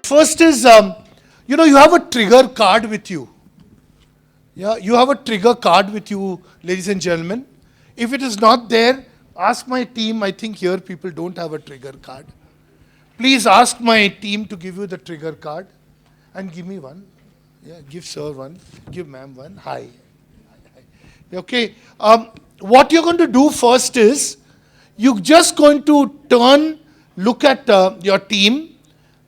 First is, you have a trigger card with you. Yeah, you have a trigger card with you, ladies and gentlemen. If it is not there, ask my team. I think here people don't have a trigger card. Please ask my team to give you the trigger card and give me one. Yeah, give sir one, give ma'am one. Hi. Okay. What you're going to do first is, you're just going to look at your team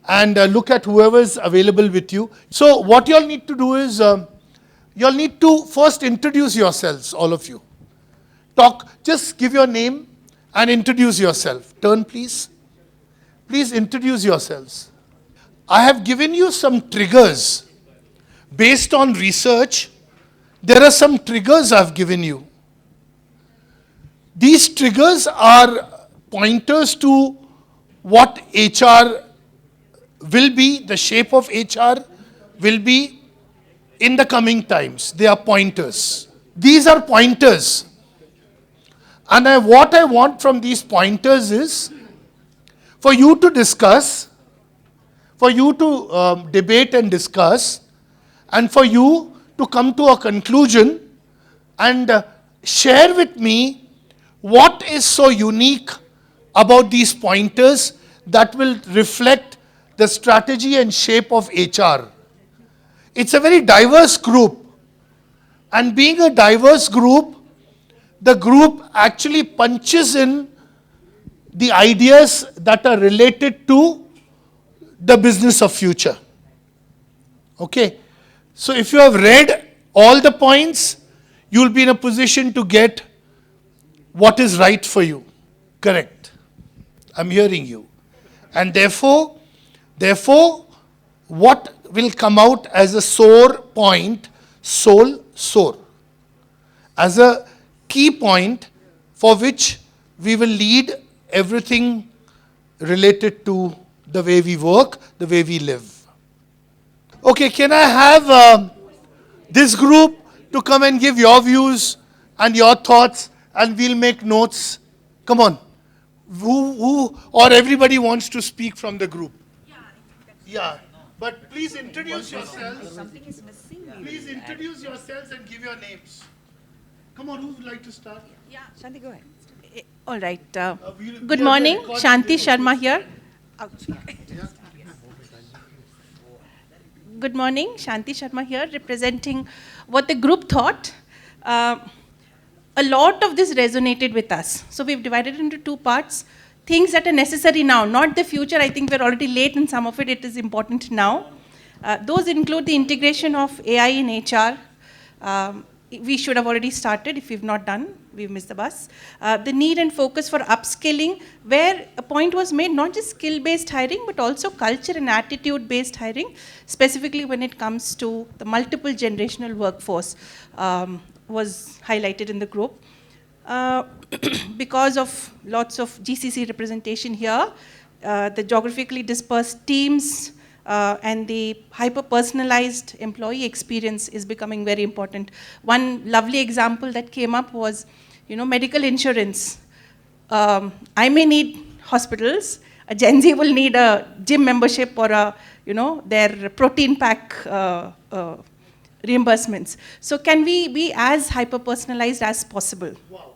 and look at whoever is available with you. So what you all need to do is, you all need to first introduce yourselves, all of you. Just give your name and introduce yourself. Turn, please. Please introduce yourselves. I have given you some triggers. Based on research, there are some triggers I've given you. These triggers are pointers to what HR will be, the shape of HR will be in the coming times. They are pointers. These are pointers. And what I want from these pointers is for you to discuss, for you to debate and discuss, and for you to come to a conclusion and share with me what is so unique about these pointers that will reflect the strategy and shape of HR. It's a very diverse group. And being a diverse group, the group actually punches in the ideas that are related to the business of future. Okay? So if you have read all the points, you will be in a position to get what is right for you. Correct. I'm hearing you. And therefore, what will come out as a sore point, sole, sore, as a key point for which we will lead everything related to the way we work, the way we live. Okay, can I have this group to come and give your views and your thoughts, and we'll make notes. Come on. Who or everybody wants to speak from the group? Yeah. But please introduce yourselves. Something is missing. Please introduce yourselves and give your names. Come on, who would like to start? Yeah, Shanti, go ahead. All right. Good morning. Shanti Sharma here. Good morning. Shanti Sharma here, representing what the group thought. A lot of this resonated with us. So we've divided it into two parts. Things that are necessary now, not the future. I think we're already late in some of it. It is important now. Those include the integration of AI in HR. We should have already started. If we've not done, we've missed the bus. The need and focus for upskilling, where a point was made, not just skill-based hiring, but also culture and attitude-based hiring, specifically when it comes to the multiple generational workforce, was highlighted in the group. Because of lots of GCC representation here, the geographically dispersed teams and the hyper-personalized employee experience is becoming very important. One lovely example that came up was, medical insurance. I may need hospitals. A Gen Z will need a gym membership or their protein pack reimbursements. So can we be as hyper-personalized as possible? Wow.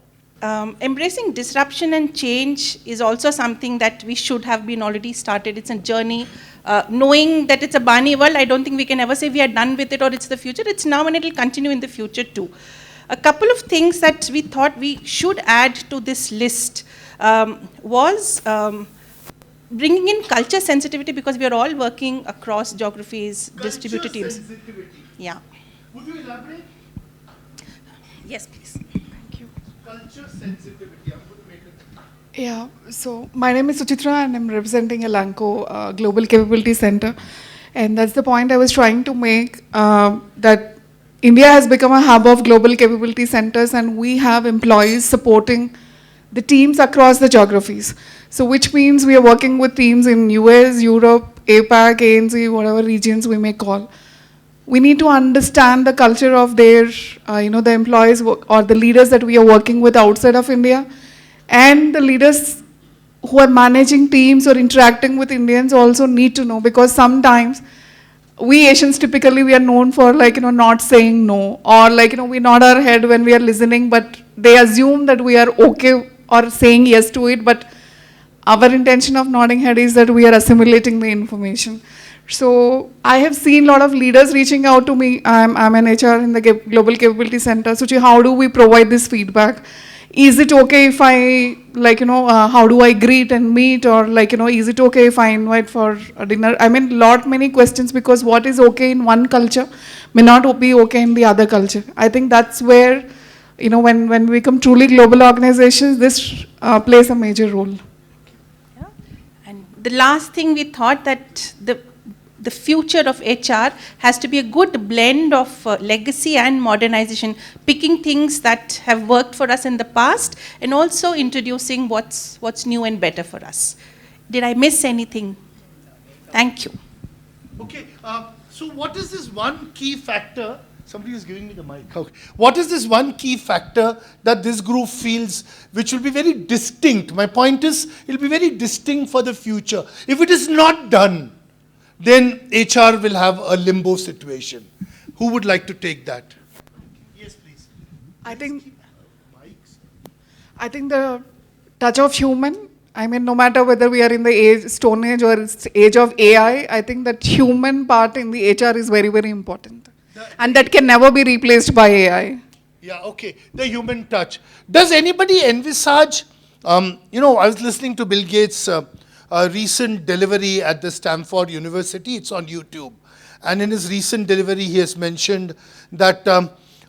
Embracing disruption and change is also something that we should have been already started. It's a journey. Knowing that it's a Barney world, I don't think we can ever say we are done with it or it's the future. It's now and it will continue in the future too. A couple of things that we thought we should add to this list was bringing in culture sensitivity, because we are all working across geographies, distributed teams. Yeah. Would you elaborate? Yes, please. Thank you. Culture sensitivity. I'm going to make it. Yeah, so my name is Suchitra and I'm representing Elanco Global Capability Center. And that's the point I was trying to make, that India has become a hub of global capability centers, and we have employees supporting the teams across the geographies. So which means we are working with teams in US, Europe, APAC, ANZ, whatever regions we may call. We need to understand the culture of their, the employees or the leaders that we are working with outside of India, and the leaders who are managing teams or interacting with Indians also need to know, because sometimes we Asians typically we are known for not saying no, or we nod our head when we are listening, but they assume that we are okay or saying yes to it, but our intention of nodding head is that we are assimilating the information. So I have seen a lot of leaders reaching out to me. I'm an HR in the Global Capability Center. Suchi, how do we provide this feedback? Is it okay if I, how do I greet and meet? Or is it okay if I invite for a dinner? I mean, many questions, because what is okay in one culture may not be okay in the other culture. I think that's where, when we become truly global organizations, this plays a major role. Yeah. And the last thing we thought, that the future of HR has to be a good blend of legacy and modernization, picking things that have worked for us in the past and also introducing what's new and better for us. Did I miss anything? Thank you. Okay, so what is this one key factor? Somebody is giving me the mic. Okay. What is this one key factor that this group feels which will be very distinct? My point is, it will be very distinct for the future. If it is not done, then HR will have a limbo situation. Who would like to take that? Yes, please. I think the touch of human, I mean, no matter whether we are in the Stone Age or age of AI, I think that human part in the HR is very, very important. And that can never be replaced by AI. Yeah, okay. The human touch. Does anybody envisage, I was listening to Bill Gates' recent delivery at the Stanford University. It's on YouTube. And in his recent delivery, he has mentioned that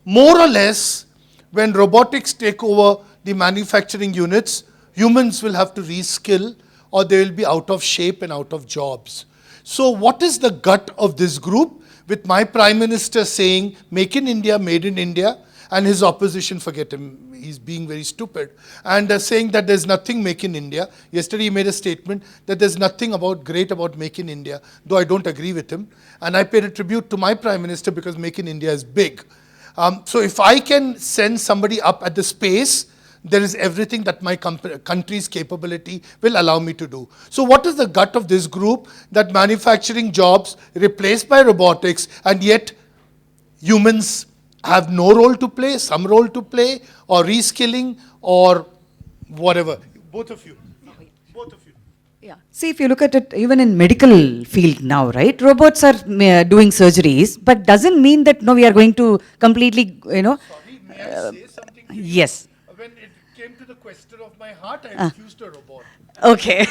more or less, when robotics take over the manufacturing units, humans will have to reskill, or they will be out of shape and out of jobs. So what is the gut of this group, with my Prime Minister saying, make in India, made in India, and his opposition, forget him, he's being very stupid, and saying that there's nothing make in India. Yesterday he made a statement that there's nothing great about make in India, though I don't agree with him. And I paid a tribute to my Prime Minister because make in India is big. So if I can send somebody up at the space, there is everything that my country's capability will allow me to do. So what is the gut of this group, that manufacturing jobs replaced by robotics, and yet humans have no role to play, some role to play, or reskilling, or whatever? Both of you. Both of you. Yeah. See, if you look at it, even in medical field now, right? Robots are doing surgeries, but doesn't mean that we are going to completely, Sorry, may I say something to you? Yes. When it came to the question of my heart, I refused a robot. Okay.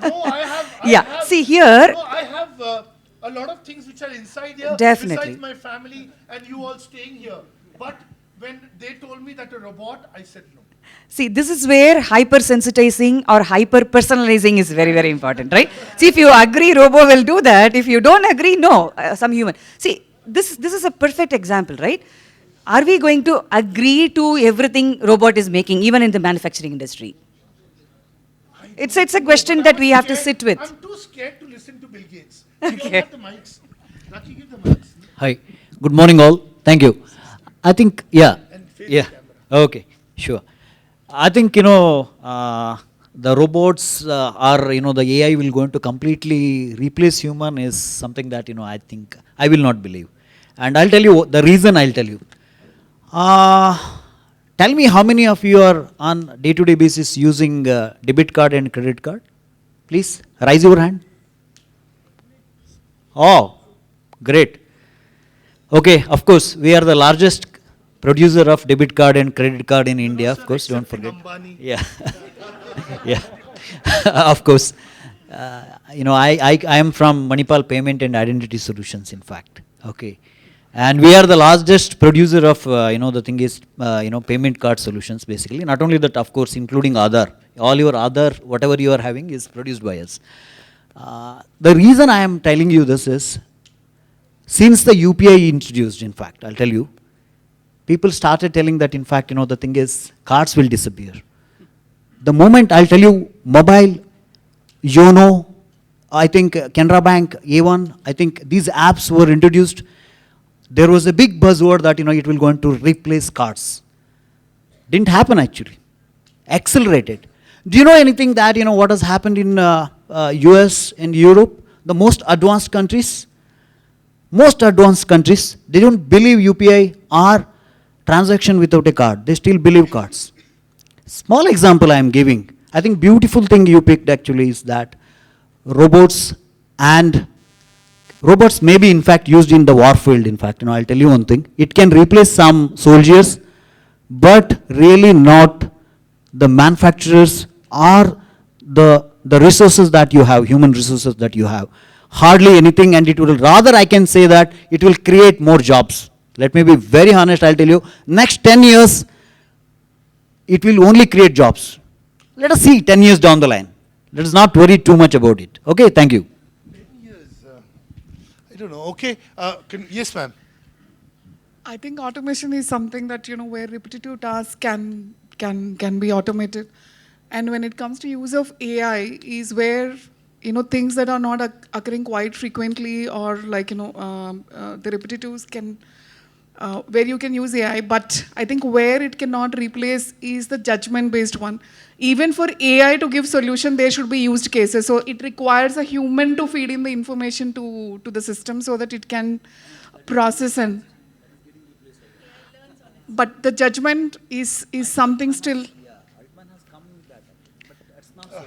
No, I have. See here. No, I have a lot of things which are inside here. Definitely. Besides my family and you all staying here. But when they told me that a robot, I said no. See, this is where hypersensitizing or hyper-personalizing is very, very important, right? See, if you agree, robo will do that. If you don't agree, no, some human. See, this is a perfect example, right? Are we going to agree to everything robot is making, even in the manufacturing industry? It's a question that we have to sit with. I'm too scared to listen to Bill Gates. Okay. You don't have the mics. Lucky, give the mics. Hi, good morning all. Thank you. I think, yeah, And face yeah, the camera. okay, sure. I think, the robots are, the AI will going to completely replace human is something that, I think, I will not believe. And I'll tell you, the reason I'll tell you. Tell me how many of you are on day-to-day basis using debit card and credit card? Please, raise your hand. Oh, great. Okay, of course, we are the largest producer of debit card and credit card in India, of course, don't forget. Ambani. Yeah, yeah, of course. I am from Manipal Payment and Identity Solutions, in fact. Okay, and we are the largest producer of, the thing is, payment card solutions, basically. Not only that, of course, including other, all your other, whatever you are having is produced by us. The reason I am telling you this is, since the UPI introduced, in fact, I'll tell you, people started telling that, in fact, the thing is, cards will disappear. The moment, I'll tell you, mobile, Yono, I think Canara Bank, A1, I think these apps were introduced, there was a big buzzword that, it will going to replace cards. Didn't happen actually. Accelerated. Do you know anything that, what has happened in US and Europe, the most advanced countries? Most advanced countries, they don't believe UPI or transaction without a card. They still believe cards. Small example I am giving. I think beautiful thing you picked actually is that robots and robots may be in fact used in the war field. In fact, I'll tell you one thing. It can replace some soldiers, but really not the manufacturers or the resources that you have, human resources that you have. Hardly anything, and it will rather, I can say that it will create more jobs. Let me be very honest, I'll tell you, next 10 years, it will only create jobs. Let us see 10 years down the line. Let us not worry too much about it. Okay, thank you. Yes, I don't know. Okay, yes, ma'am. I think automation is something that, where repetitive tasks can be automated. And when it comes to use of AI is where, things that are not occurring quite frequently, or like, the repetitives can, where you can use AI, but I think where it cannot replace is the judgment-based one. Even for AI to give solution, there should be used cases. So it requires a human to feed in the information to the system so that it can process and. But the judgment is something still.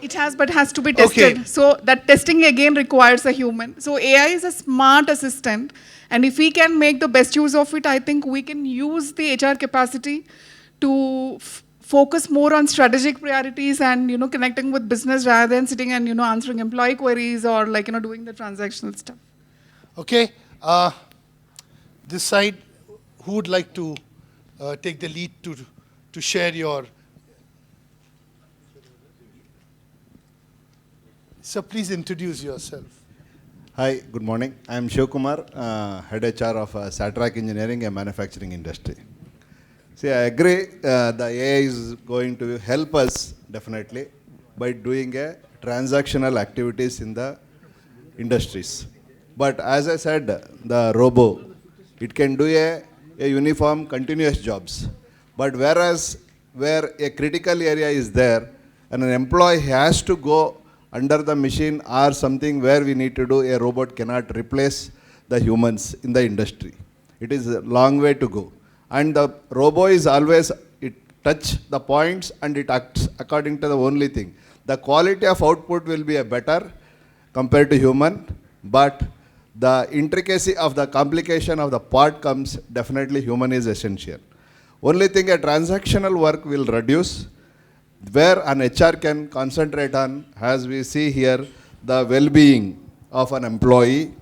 It has, but has to be tested. Okay. So that testing again requires a human. So AI is a smart assistant, and if we can make the best use of it, I think we can use the HR capacity to focus more on strategic priorities and connecting with business rather than sitting and answering employee queries or like doing the transactional stuff. Okay, this side, who would like to take the lead to share your. So please introduce yourself. Hi, good morning. I am Shiv Kumar, head HR of Satrak Engineering, a manufacturing industry. See, I agree the AI is going to help us definitely by doing a transactional activities in the industries. But as I said, the robo, it can do a uniform continuous jobs. But whereas where a critical area is there and an employee has to go under the machine or something where we need to do, a robot cannot replace the humans in the industry. It is a long way to go. And the robo is always, it touch the points and it acts according to the only thing. The quality of output will be a better compared to human, but the intricacy of the complication of the part comes, definitely human is essential. Only thing, a transactional work will reduce, where an HR can concentrate on, as we see here, the well-being of an employee,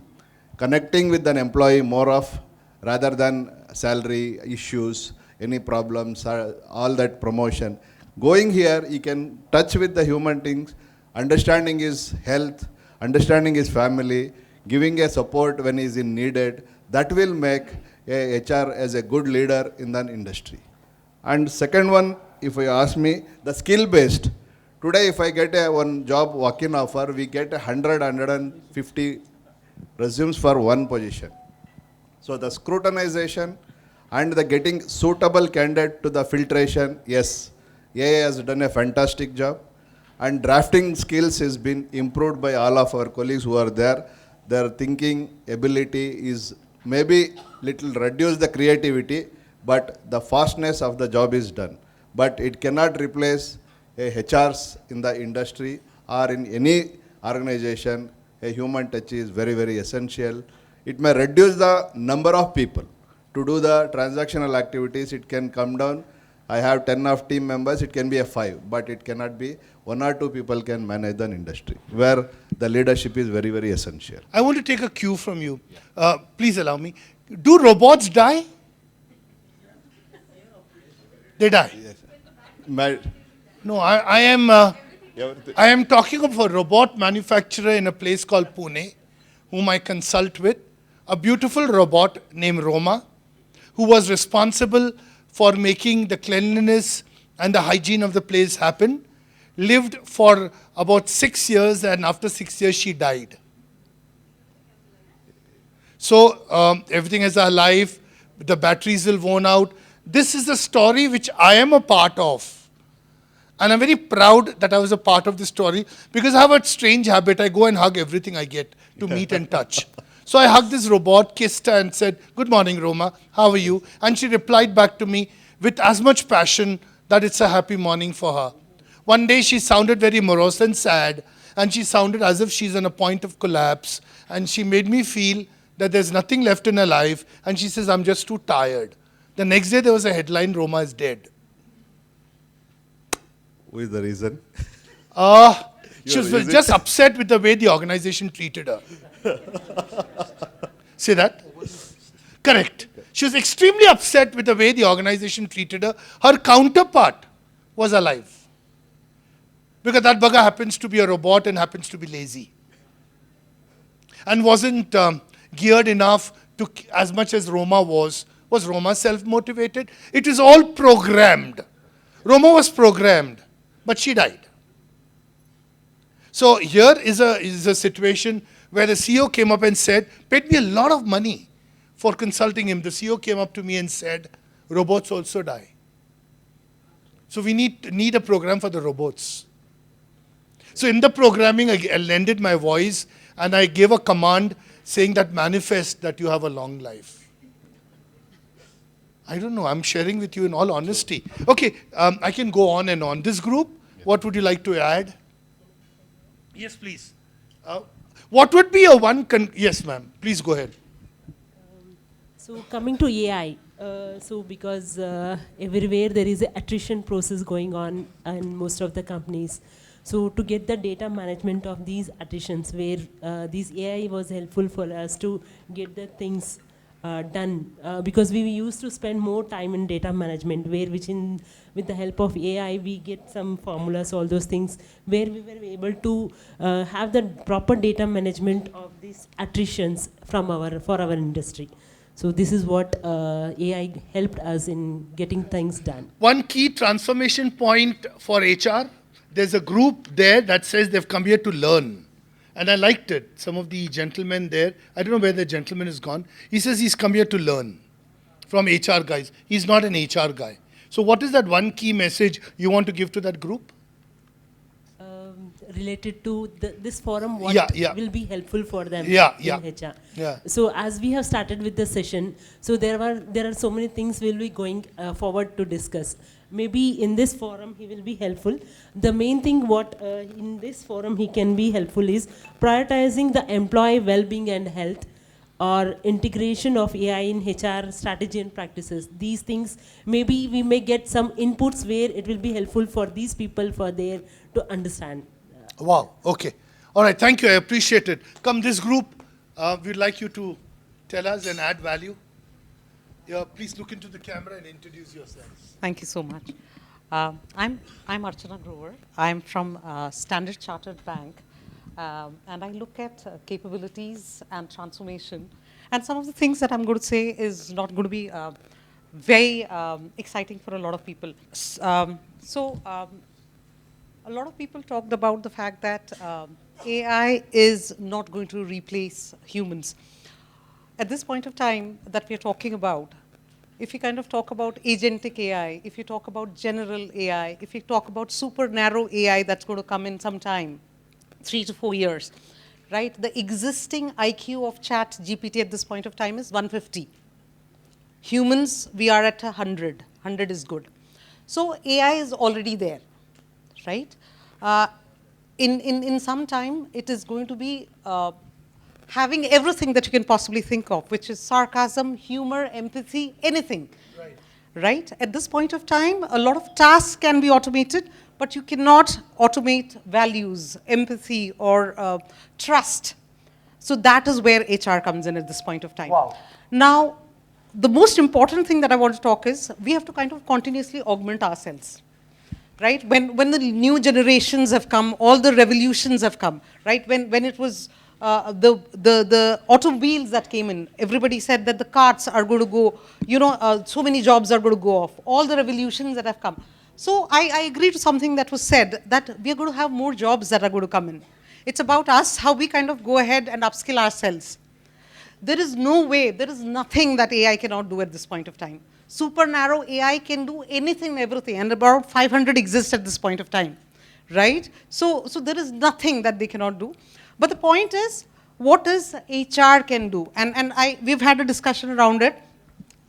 connecting with an employee more of, rather than salary issues, any problems, all that promotion. Going here, he can touch with the human things, understanding his health, understanding his family, giving a support when he is in needed. That will make a HR as a good leader in the industry. And second one, if you ask me, the skill based. Today, if I get one job walk-in offer, we get 150 resumes for one position. So the scrutinization and the getting suitable candidate to the filtration, yes, AI has done a fantastic job. And drafting skills has been improved by all of our colleagues who are there. Their thinking ability is maybe little reduce the creativity, but the fastness of the job is done. But it cannot replace a HRs in the industry or in any organization. A human touch is very, very essential. It may reduce the number of people to do the transactional activities. It can come down. I have 10 of team members, it can be a 5, but it cannot be 1 or 2 people can manage an industry, where the leadership is very, very essential. I want to take a cue from you. Please allow me. Do robots die? They die. Yes. No, I am talking of a robot manufacturer in a place called Pune, whom I consult with. A beautiful robot named Roma, who was responsible for making the cleanliness and the hygiene of the place happen, lived for about 6 years, and after 6 years she died. So everything is alive, the batteries will worn out. This is the story which I am a part of. And I'm very proud that I was a part of this story because I have a strange habit. I go and hug everything I get to meet and touch. So I hugged this robot, kissed her and said, "Good morning, Roma. How are you?" And she replied back to me with as much passion that it's a happy morning for her. One day she sounded very morose and sad, and she sounded as if she's on a point of collapse, and she made me feel that there's nothing left in her life, and she says, "I'm just too tired." The next day there was a headline, "Roma is dead." Who is the reason? She was just upset with the way the organization treated her. Say that? Correct. She was extremely upset with the way the organization treated her. Her counterpart was alive. Because that bugger happens to be a robot and happens to be lazy. And wasn't geared enough to, as much as Roma was. Was Roma self-motivated? It is all programmed. Roma was programmed, but she died. So here is a situation where the CEO came up and said, paid me a lot of money for consulting him. The CEO came up to me and said, robots also die. So we need a program for the robots. So in the programming, I lended my voice and I gave a command saying that manifest that you have a long life. I don't know, I'm sharing with you in all honesty. Okay, I can go on and on. This group, what would you like to add? Yes, please. What would be a one, yes ma'am, please go ahead. So coming to AI, so because everywhere there is an attrition process going on in most of the companies. So to get the data management of these attritions, where this AI was helpful for us to get the things done, because we used to spend more time in data management, with the help of AI we get some formulas, all those things, where we were able to have the proper data management of these attritions for our industry. So this is what AI helped us in getting things done. One key transformation point for HR, there's a group there that says they've come here to learn. And I liked it. Some of the gentlemen there, I don't know where the gentleman is gone. He says he's come here to learn from HR guys. He's not an HR guy. So what is that one key message you want to give to that group? Related to this forum, what will be helpful for them in HR. Yeah. So as we have started with the session, so there are so many things we'll be going forward to discuss. Maybe in this forum he will be helpful. The main thing what in this forum he can be helpful is prioritizing the employee well-being and health, or integration of AI in HR strategy and practices. These things, maybe we may get some inputs where it will be helpful for these people for there to understand. Wow, okay. All right, thank you, I appreciate it. Come, this group, we'd like you to tell us and add value. Yeah, please look into the camera and introduce yourselves. Thank you so much. I'm Archana Grover. I'm from Standard Chartered Bank, and I look at capabilities and transformation. And some of the things that I'm going to say is not going to be very exciting for a lot of people. A lot of people talked about the fact that AI is not going to replace humans. At this point of time that we're talking about, if you kind of talk about agentic AI, if you talk about general AI, if you talk about super narrow AI that's going to come in sometime, 3 to 4 years, right? The existing IQ of Chat GPT at this point of time is 150. Humans, we are at 100. 100 is good. So AI is already there, right? In some time, it is going to be having everything that you can possibly think of, which is sarcasm, humor, empathy, anything. Right? At this point of time, a lot of tasks can be automated, but you cannot automate values, empathy, or trust. So that is where HR comes in at this point of time. Wow. Now, the most important thing that I want to talk is we have to kind of continuously augment ourselves. Right? When the new generations have come, all the revolutions have come, right? When it was the automobiles that came in, everybody said that the carts are going to go, so many jobs are going to go off, all the revolutions that have come. So I agree to something that was said, that we are going to have more jobs that are going to come in. It's about us, how we kind of go ahead and upskill ourselves. There is no way, there is nothing that AI cannot do at this point of time. Super narrow AI can do anything and everything, and about 500 exist at this point of time, right? So there is nothing that they cannot do. But the point is, what is HR can do? And we've had a discussion around it,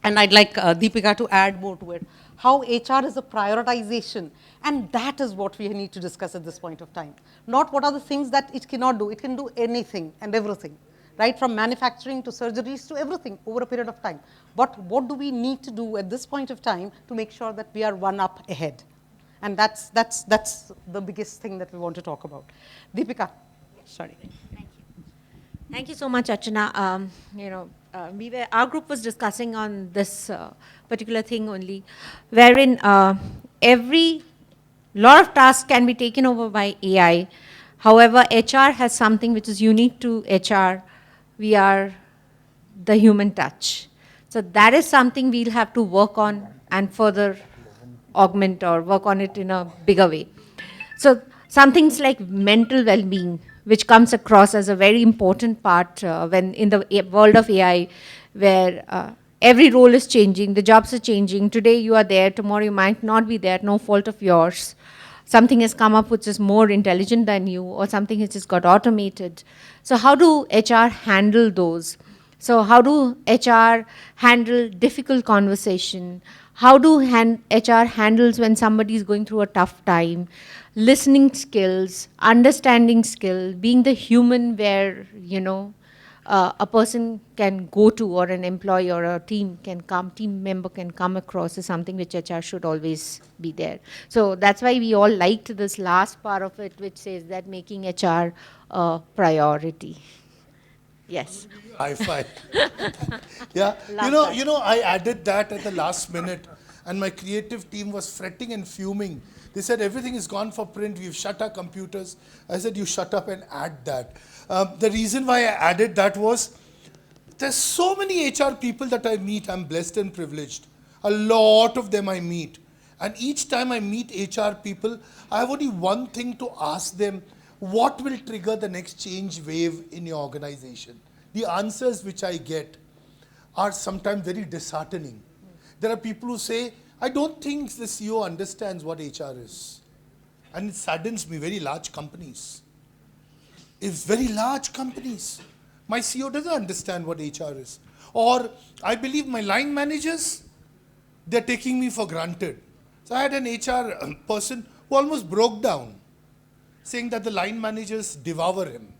and I'd like Deepika to add more to it. How HR is a prioritization, and that is what we need to discuss at this point of time. Not what are the things that it cannot do. It can do anything and everything, right? From manufacturing to surgeries to everything over a period of time. But what do we need to do at this point of time to make sure that we are one up ahead? And that's the biggest thing that we want to talk about. Deepika, sorry. Thank you so much, Archana. Our group was discussing on this particular thing only, wherein every lot of tasks can be taken over by AI. However, HR has something which is unique to HR. We are the human touch. So that is something we'll have to work on and further augment or work on it in a bigger way. So some things like mental well-being, which comes across as a very important part when in the world of AI, where every role is changing, the jobs are changing. Today you are there, tomorrow you might not be there, no fault of yours. Something has come up which is more intelligent than you, or something which has got automated. So how do HR handle those? So how do HR handle difficult conversation? How do HR handles when somebody is going through a tough time? Listening skills, understanding skill, being the human where, a person can go to, or an employee or a team member can come across, is something which HR should always be there. So that's why we all liked this last part of it, which says that making HR a priority. Yes. High five. Yeah, Love you know, I added that at the last minute, and my creative team was fretting and fuming. They said everything is gone for print. We've shut our computers. I said, you shut up and add that. The reason why I added that was there's so many HR people that I meet. I'm blessed and privileged. A lot of them I meet, and each time I meet HR people, I have only one thing to ask them: what will trigger the next change wave in your organization? The answers which I get are sometimes very disheartening. There are people who say, I don't think the CEO understands what HR is. And it saddens me, very large companies. It's very large companies. My CEO doesn't understand what HR is. Or I believe my line managers, they're taking me for granted. So I had an HR person who almost broke down, saying that the line managers devour him.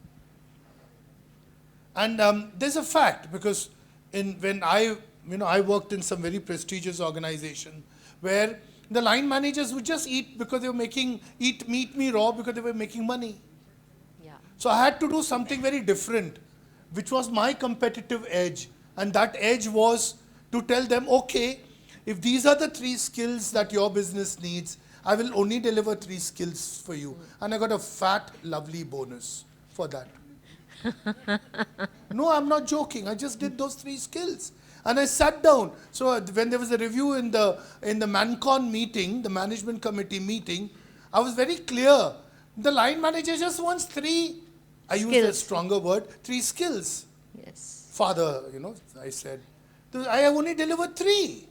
And there's a fact, because when I worked in some very prestigious organization where the line managers would just eat because they were eat me raw because they were making money. Yeah. So I had to do something very different, which was my competitive edge. And that edge was to tell them, okay, if these are the 3 skills that your business needs, I will only deliver 3 skills for you. And I got a fat, lovely bonus for that. No, I'm not joking. I just did those 3 skills. And I sat down. So when there was a review in the ManCon meeting, the management committee meeting, I was very clear. The line manager just wants 3, I use a stronger word, 3 skills. Yes. Father, I said, I have only delivered 3.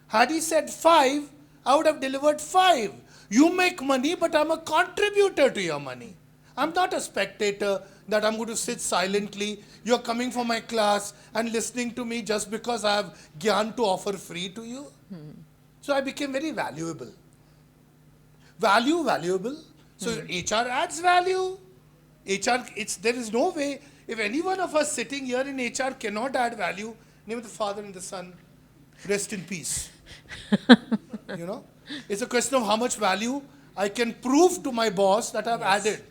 Had he said 5, I would have delivered 5. You make money, but I'm a contributor to your money. I'm not a spectator that I'm going to sit silently. You're coming for my class and listening to me just because I have gyan to offer free to you. So I became very valuable. Valuable. So HR adds value. There is no way, if any one of us sitting here in HR cannot add value, name of the Father and the Son, rest in peace. It's a question of how much value I can prove to my boss that I've added.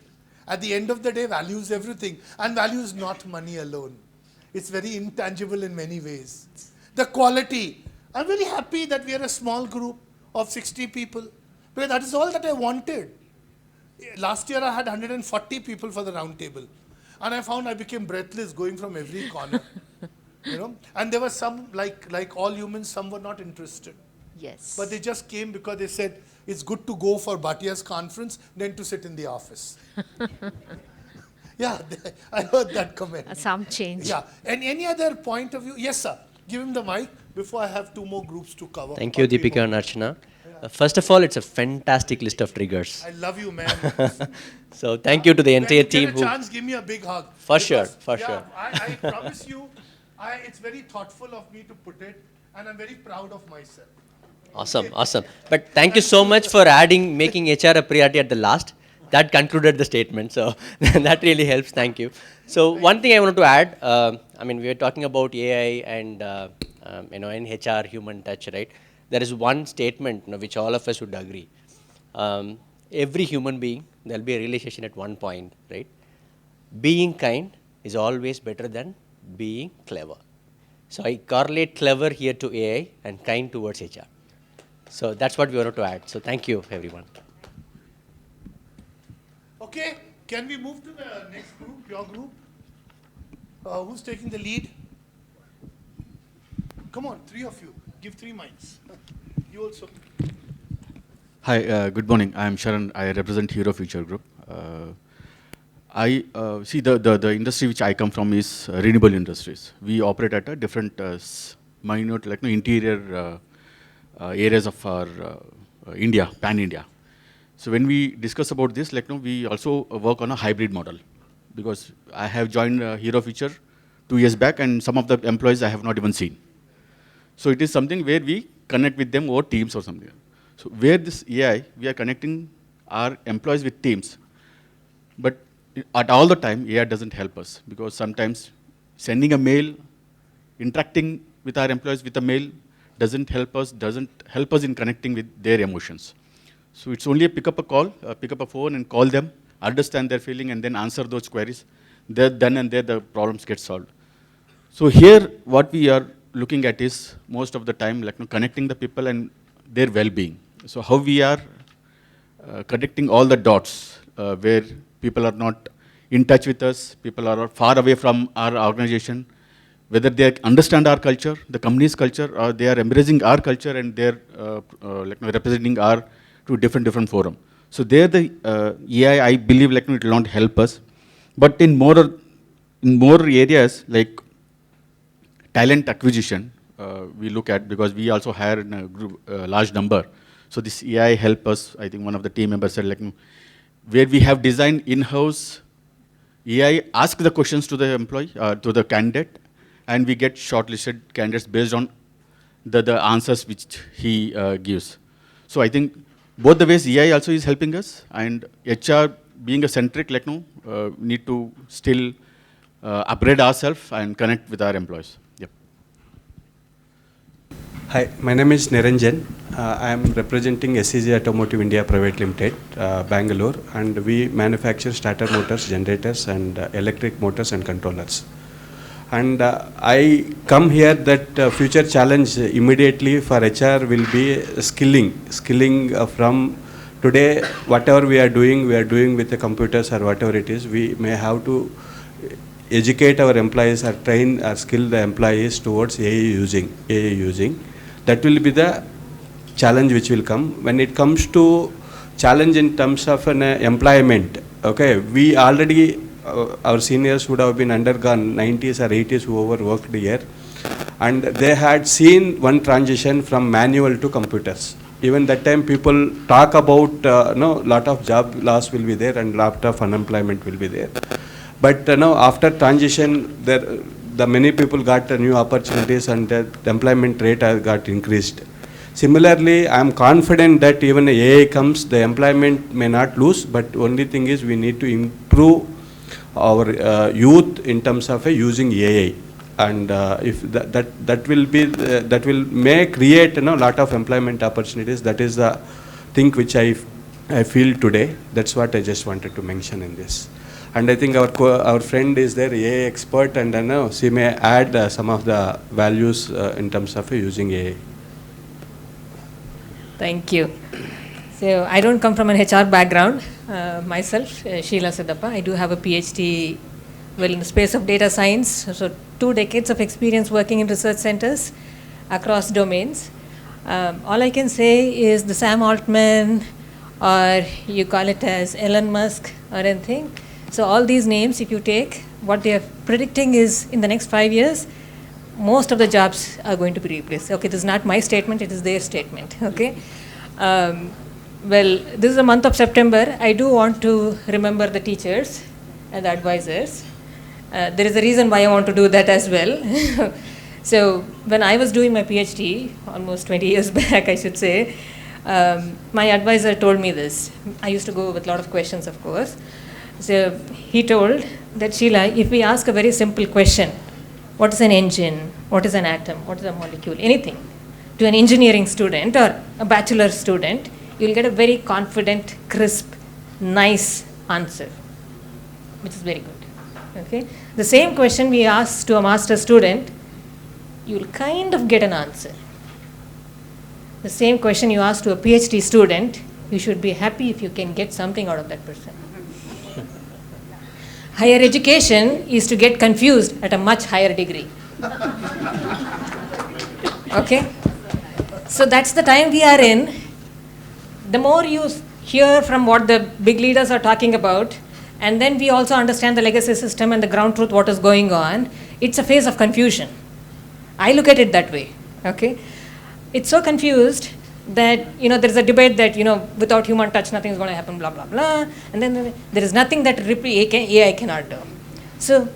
At the end of the day, value is everything. And value is not money alone. It's very intangible in many ways. The quality. I'm very happy that we are a small group of 60 people, because that is all that I wanted. Last year I had 140 people for the round table. And I found I became breathless going from every corner. And there were some, like all humans, some were not interested. Yes. But they just came because they said, it's good to go for Bhatia's conference than to sit in the office. Yeah, I heard that comment. Some change. Yeah. And any other point of view? Yes, sir. Give him the mic before I have 2 more groups to cover. Thank you, or 3 Deepika more. and Archana. First of all, it's a fantastic list of triggers. I love you, man. So thank you to the When entire you team get a chance, give me a big hug. For sure, Because, for yeah, sure. I promise you, it's very thoughtful of me to put it, and I'm very proud of myself. Awesome, awesome. But thank you so much for making HR a priority at the last. That concluded the statement, so that really helps. Thank you. So one thing I wanted to add, I mean, we were talking about AI and in HR, human touch, right? There is one statement which all of us would agree. Every human being, there'll be a realization at one point, right? Being kind is always better than being clever. So I correlate clever here to AI and kind towards HR. So that's what we wanted to add. So thank you, everyone. Okay, can we move to the next group, your group? Who's taking the lead? Come on, 3 of you. Give 3 mics. You also. Hi, good morning. I am Sharan. I represent Hero Future Group. I see the industry which I come from is renewable industries. We operate at a different minute, interior areas of our India, pan-India. So when we discuss about this, we also work on a hybrid model, because I have joined Hero Future 2 years back, and some of the employees I have not even seen. So it is something where we connect with them over Teams or something. So where this AI, we are connecting our employees with Teams, but at all the time, AI doesn't help us, because sometimes sending a mail, interacting with our employees with a mail doesn't help us in connecting with their emotions. So it's only pick up a phone and call them, understand their feeling, and then answer those queries. Then and there the problems get solved. So here, what we are looking at is most of the time connecting the people and their well-being. So how we are connecting all the dots where people are not in touch with us, people are far away from our organization, whether they understand our culture, the company's culture, or they are embracing our culture and they're representing our to different forum. So there the AI, I believe it will not help us, but in more areas like talent acquisition, we look at, because we also hire in a group, large number. So this AI help us. I think one of the team members said where we have designed in-house AI ask the questions to the employee, to the candidate, and we get shortlisted candidates based on the answers which he gives. So I think both the ways AI also is helping us, and HR being a centric, need to still upgrade ourselves and connect with our employees. Yep. Hi, my name is Niranjan. I am representing SCG Automotive India Private Limited, Bangalore, and we manufacture starter motors, generators, and electric motors and controllers. And I come here that future challenge immediately for HR will be skilling from today. Whatever we are doing with the computers or whatever it is. We may have to educate our employees or train or skill the employees towards AI using. That will be the challenge which will come. When it comes to challenge in terms of an employment, okay, we already our seniors would have been undergone 90s or 80s whoever worked here, and they had seen one transition from manual to computers. Even that time people talk about lot of job loss will be there and lot of unemployment will be there. But now after transition, the many people got new opportunities and the employment rate has got increased. Similarly, I am confident that even AI comes, the employment may not lose, but only thing is we need to improve our youth in terms of using AI, and if that will may create lot of employment opportunities. That is the thing which I feel today. That's what I just wanted to mention in this. And I think our friend is there, AI expert, and now she may add some of the values in terms of using AI. Thank you. So I don't come from an HR background myself, Sheila Siddappa. I do have a PhD in the space of data science. So 2 decades of experience working in research centers across domains. All I can say is the Sam Altman, or you call it as Elon Musk or anything. So all these names, if you take, what they are predicting is in the next 5 years, most of the jobs are going to be replaced. Okay, this is not my statement, it is their statement. Okay. Well, this is the month of September. I do want to remember the teachers and the advisors. There is a reason why I want to do that as well. So, when I was doing my PhD, almost 20 years back, I should say, my advisor told me this. I used to go with a lot of questions, of course. So, he told that, Sheila, if we ask a very simple question, what is an engine, what is an atom, what is a molecule, anything, to an engineering student or a bachelor student, you'll get a very confident, crisp, nice answer, which is very good. Okay? The same question we ask to a master student, you'll kind of get an answer. The same question you ask to a PhD student, you should be happy if you can get something out of that person. Higher education is to get confused at a much higher degree. Okay? So that's the time we are in. The more you hear from what the big leaders are talking about, and then we also understand the legacy system and the ground truth, what is going on, it's a phase of confusion. I look at it that way. Okay? It's so confused that, there is a debate that, without human touch, nothing is going to happen, blah, blah, blah. And then there is nothing that AI cannot do. So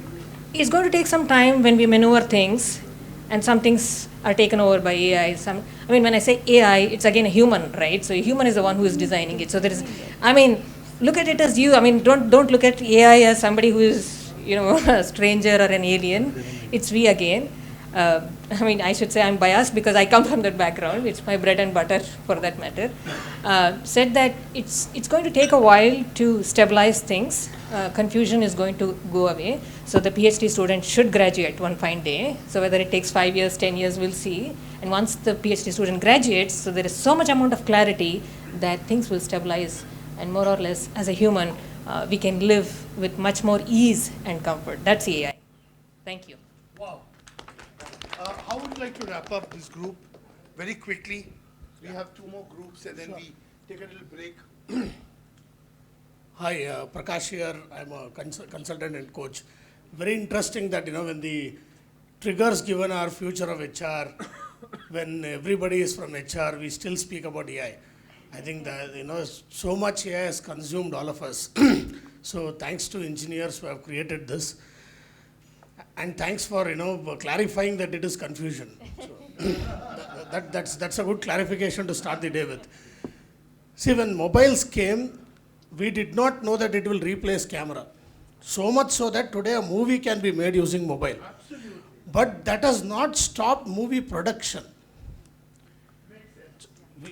it's going to take some time when we maneuver things, and some things are taken over by AI. When I say AI, it's again a human, right? So a human is the one who is designing it. So there is, look at it as you. Don't look at AI as somebody who is, a stranger or an alien. It's we again. I should say I'm biased because I come from that background. It's my bread and butter, for that matter. Said that it's going to take a while to stabilize things. Confusion is going to go away. So the PhD student should graduate one fine day. So whether it takes 5 years, 10 years, we'll see. And once the PhD student graduates, so there is so much amount of clarity that things will stabilize. And more or less, as a human, we can live with much more ease and comfort. That's AI. Thank you. Wow. How would you like to wrap up this group very quickly? We have 2 more groups and then we take a little break. Hi, Prakash here. I'm a consultant and coach. Very interesting that, when the triggers given are future of HR, when everybody is from HR, we still speak about AI. I think that, so much AI has consumed all of us. So thanks to engineers who have created this. And thanks for, clarifying that it is confusion. So that's a good clarification to start the day with. See, when mobiles came, we did not know that it will replace camera. So much so that today a movie can be made using mobile. Absolutely. But that has not stopped movie production.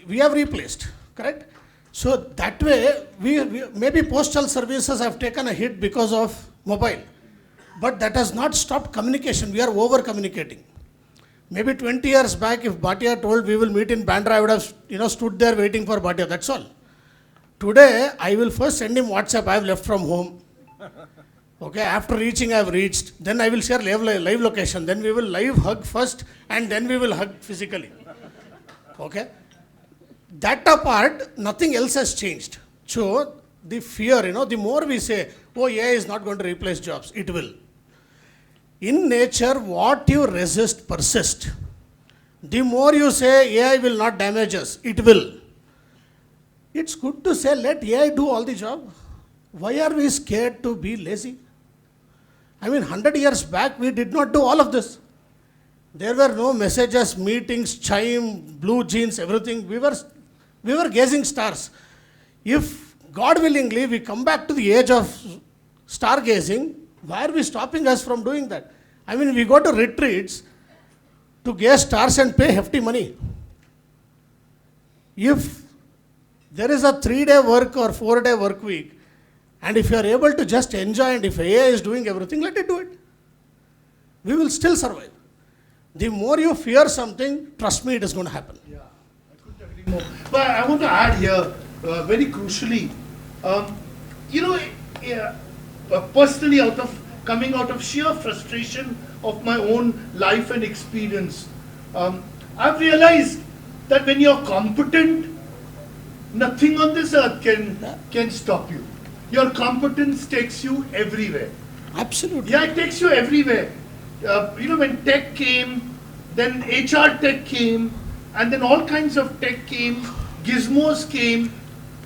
We have replaced, correct? So that way, we maybe postal services have taken a hit because of mobile. But that has not stopped communication. We are over communicating. Maybe 20 years back, if Bhatia told we will meet in Bandra, I would have stood there waiting for Bhatia. That's all. Today, I will first send him WhatsApp. I have left from home. Okay, after reaching, I have reached. Then I will share live location. Then we will live hug first, and then we will hug physically. Okay. That apart, nothing else has changed. So the fear, the more we say, oh, AI is not going to replace jobs, it will. In nature, what you resist persists. The more you say AI will not damage us, it will. It's good to say let AI do all the job. Why are we scared to be lazy? 100 years back, we did not do all of this. There were no messages, meetings, chime, blue jeans, everything. We were gazing stars. If God willingly we come back to the age of stargazing, why are we stopping us from doing that? We go to retreats to gaze stars and pay hefty money. If there is a 3-day work or 4-day work week, and if you are able to just enjoy, and if AI is doing everything, let it do it. We will still survive. The more you fear something, trust me, it is going to happen. Yeah, I couldn't agree more. But I want to add here, very crucially, personally, coming out of sheer frustration of my own life and experience, I've realized that when you're competent, nothing on this earth can stop you. Your competence takes you everywhere. Absolutely. Yeah, it takes you everywhere. When tech came, then HR tech came, and then all kinds of tech came, gizmos came,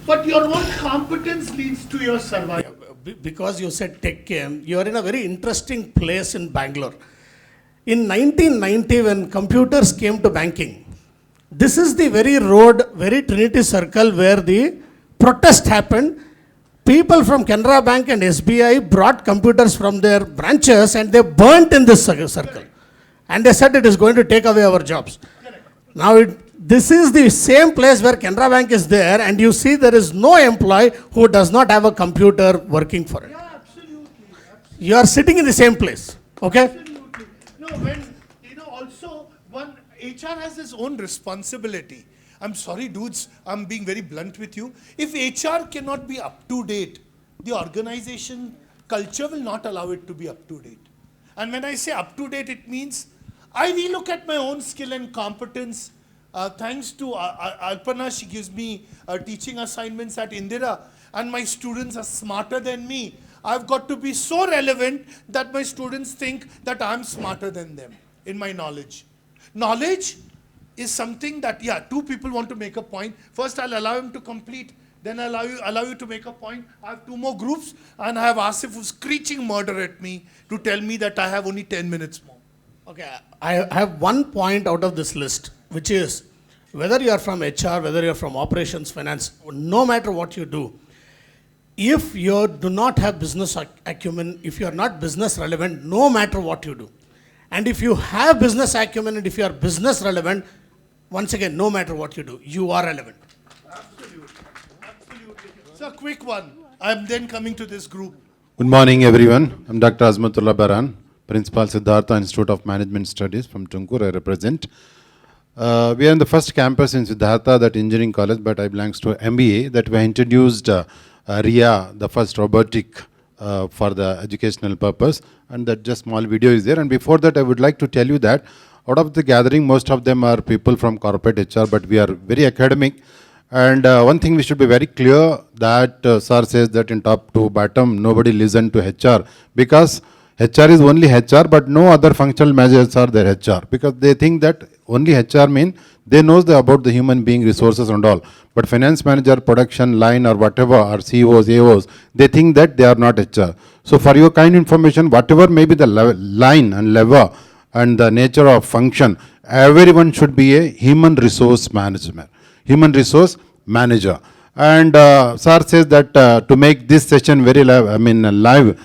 but your own competence leads to your survival. Because you said tech came, you are in a very interesting place in Bangalore. In 1990, when computers came to banking, this is the very road, very Trinity Circle where the protest happened. People from Canara Bank and SBI brought computers from their branches and they burnt in this circle. And they said it is going to take away our jobs. Now, this is the same place where Canara Bank is there, and you see there is no employee who does not have a computer working for it. Yeah, absolutely. You are sitting in the same place, okay? Absolutely. No, when, also, one HR has its own responsibility. I'm sorry, dudes, I'm being very blunt with you. If HR cannot be up to date, the organization culture will not allow it to be up to date. And when I say up to date, it means I relook at my own skill and competence. Thanks to Alpana, she gives me teaching assignments at Indira, and my students are smarter than me. I've got to be so relevant that my students think that I'm smarter than them in my knowledge. Knowledge is something that, two people want to make a point. First, I'll allow him to complete. Then I'll allow you to make a point. I have two more groups, and I have Asif who's screeching murder at me to tell me that I have only 10 minutes more. Okay, I have one point out of this list, which is whether you are from HR, whether you are from operations, finance, no matter what you do, if you do not have business acumen, if you are not business relevant, no matter what you do, and if you have business acumen and if you are business relevant, once again, no matter what you do, you are relevant. Absolutely. Absolutely. So a quick one. I'm then coming to this group. Good morning, everyone. I'm Dr. Azmatullah Baran, Principal Siddhartha Institute of Management Studies from Tumkur. I represent. We are in the first campus in Siddhartha, that engineering college, but I belongs to MBA, that we introduced RIA, the first robotic for the educational purpose, and that just small video is there. And before that, I would like to tell you that out of the gathering, most of them are people from corporate HR, but we are very academic. And one thing we should be very clear that sir says that in top to bottom, nobody listen to HR, because HR is only HR, but no other functional managers are their HR, because they think that only HR mean they knows about the human being resources and all. But finance manager, production line or whatever, or CEOs, AOs, they think that they are not HR. So for your kind information, whatever may be the line and level and the nature of function, everyone should be a human resource management, human resource manager. And sir says that to make this session very live,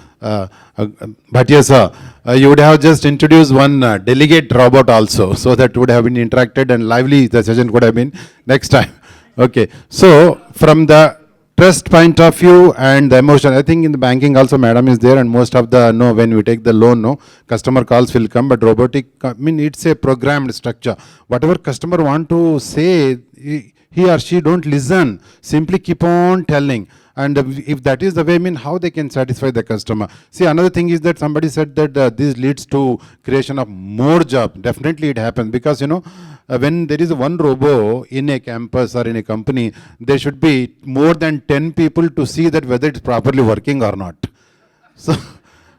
but yes, sir, you would have just introduced one delegate robot also, so that would have been interacted and lively the session could have been next time. Okay, so from the trust point of view and the emotion, I think in the banking also madam is there, and most of the, when we take the loan, customer calls will come, but robotic, it's a programmed structure. Whatever customer want to say, he or she don't listen, simply keep on telling. And if that is the way, how they can satisfy the customer? See, another thing is that somebody said that this leads to creation of more job. Definitely it happens, because when there is one robo in a campus or in a company, there should be more than 10 people to see that whether it's properly working or not.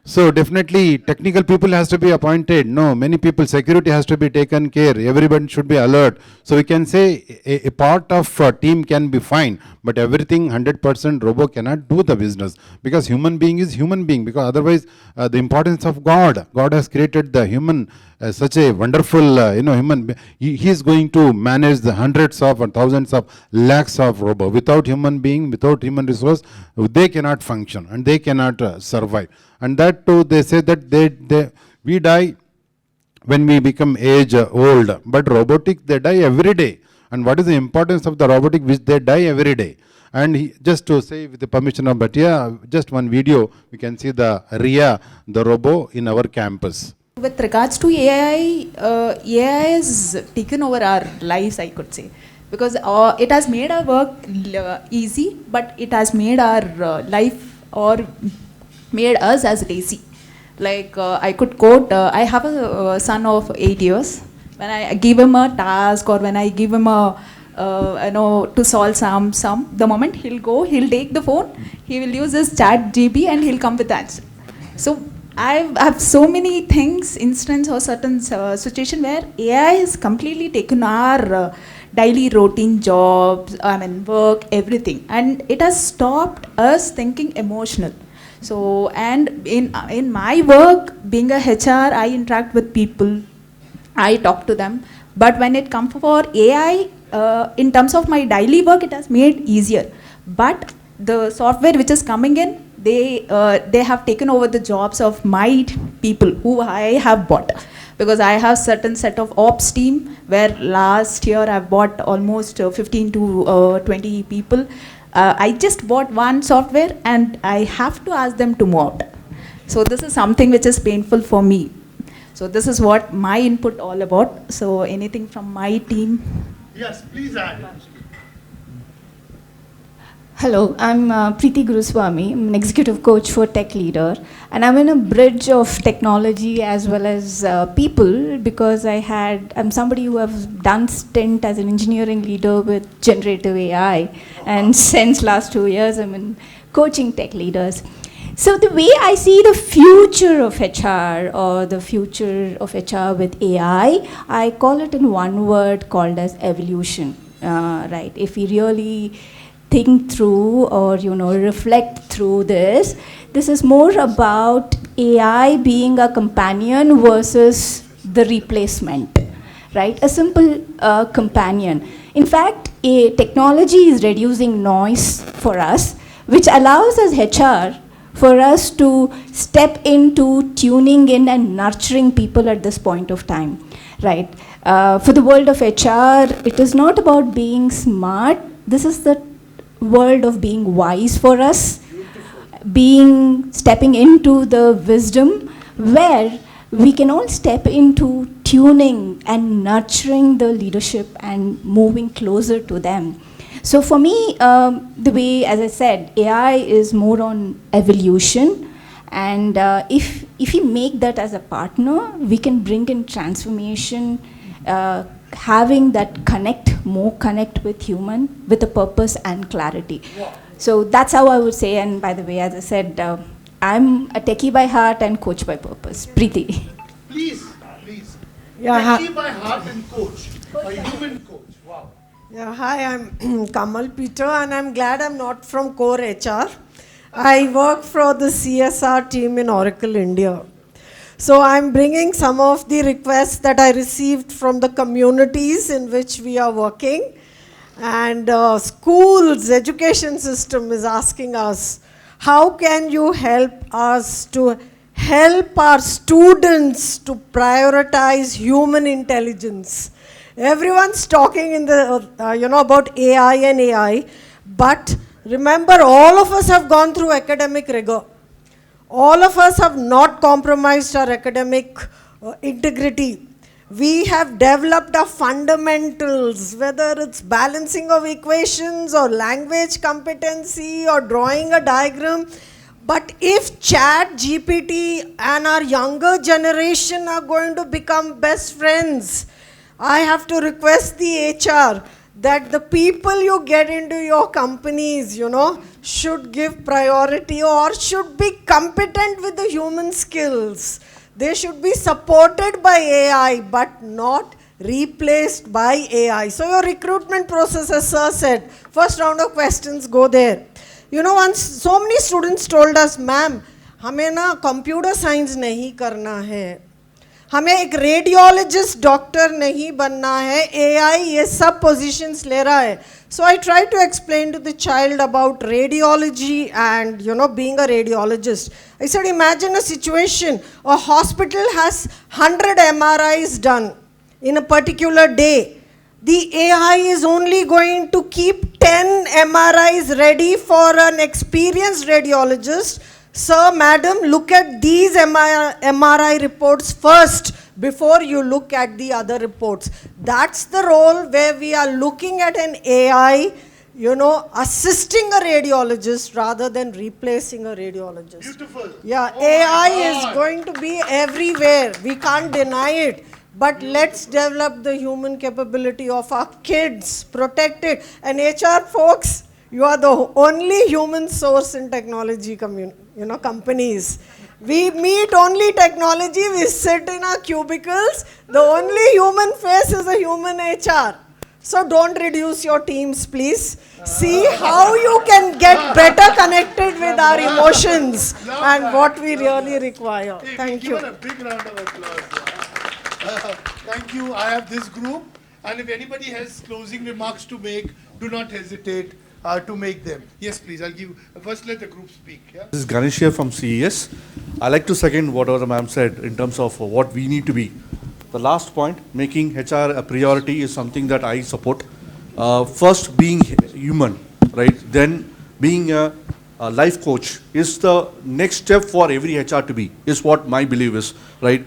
So definitely technical people has to be appointed. No, many people, security has to be taken care. Everybody should be alert. So we can say a part of a team can be fine, but everything 100% robo cannot do the business, because human being is human being. Because otherwise the importance of God has created the human such a wonderful human. He is going to manage the hundreds of and thousands of lakhs of robo. Without human being, without human resource, they cannot function and they cannot survive. And that too, they say that we die when we become age old, but robotic, they die every day. And what is the importance of the robotic, which they die every day? And just to say, with the permission of Bhatia, just one video, we can see the RIA, the robo in our campus. With regards to AI, AI has taken over our lives, I could say, because it has made our work easy, but it has made our life or made us as lazy. Like I could quote, I have a son of 8 years. When I give him a task or when I give him a to solve some, the moment he'll take the phone, he will use his chat GB and he'll come with answer. So I have so many things, instance or certain situation where AI has completely taken our daily routine jobs, work, everything, and it has stopped us thinking emotional. So, and in my work, being a HR, I interact with people, I talk to them. But when it comes for AI, in terms of my daily work, it has made easier. But the software which is coming in, they have taken over the jobs of my people who I have bought, because I have certain set of ops team where last year I've bought almost 15 to 20 people. I just bought one software and I have to ask them to move out. So this is something which is painful for me. So this is what my input all about. So anything from my team? Yes, please add. Hello, I'm Preeti Guruswamy. I'm an executive coach for Tech Leader, and I'm in a bridge of technology as well as people, because I'm somebody who has done stint as an engineering leader with generative AI, and since last 2 years I'm in coaching tech leaders. So the way I see the future of HR, or the future of HR with AI, I call it in one word called as evolution, right? If we really think through or reflect through this is more about AI being a companion versus the replacement, right? A simple companion. In fact, a technology is reducing noise for us, which allows us HR for us to step into tuning in and nurturing people at this point of time, right? For the world of HR, it is not about being smart. This is the world of being wise for us, stepping into the wisdom where we can all step into tuning and nurturing the leadership and moving closer to them. So for me, the way, as I said, AI is more on evolution, and if we make that as a partner, we can bring in transformation, having that more connect with human with a purpose and clarity. Yeah. So that's how I would say. And by the way, as I said, I'm a techie by heart and coach by purpose. Preeti. Please. Yeah, Techie by heart and coach. A human coach. Wow. Yeah, hi, I'm Kamal Peter, and I'm glad I'm not from core HR. I work for the CSR team in Oracle India. So I'm bringing some of the requests that I received from the communities in which we are working. And schools, education system is asking us, how can you help us to help our students to prioritize human intelligence? Everyone's talking in the, about AI and AI, but remember, all of us have gone through academic rigor. All of us have not compromised our academic integrity. We have developed our fundamentals, whether it's balancing of equations or language competency or drawing a diagram. But if Chat GPT and our younger generation are going to become best friends, I have to request the HR that the people you get into your companies, should give priority or should be competent with the human skills. They should be supported by AI, but not replaced by AI. So your recruitment process, as Sir said, first round of questions go there. Once so many students told us, ma'am, हमें ना computer science नहीं करना है. हमें एक radiologist doctor नहीं बनना है, AI ये सब पोजीशंस ले रहा है. So I try to explain to the child about radiology and being a radiologist. I said, imagine a situation, a hospital has 100 MRIs done in a particular day. The AI is only going to keep 10 MRIs ready for an experienced radiologist. Sir, madam, look at these MRI reports first before you look at the other reports. That's the role where we are looking at an AI, assisting a radiologist rather than replacing a radiologist. Beautiful. Yeah, AI is going to be everywhere. We can't deny it. But let's develop the human capability of our kids, protect it. And HR folks, you are the only human source in technology companies. We meet only technology, we sit in our cubicles. The only human face is a human HR. So don't reduce your teams, please. See how you can get better connected with our emotions and what we really require. Thank you. Give her a big round of applause. Thank you. I have this group, and if anybody has closing remarks to make, do not hesitate to make them. Yes, please. I'll give. First, let the group speak. Yeah? This is Ganesh here from CES. I like to second whatever the ma'am said in terms of what we need to be. The last point, making HR a priority, is something that I support. First, being human, right? Then, being a life coach is the next step for every HR to be, is what my belief is, right?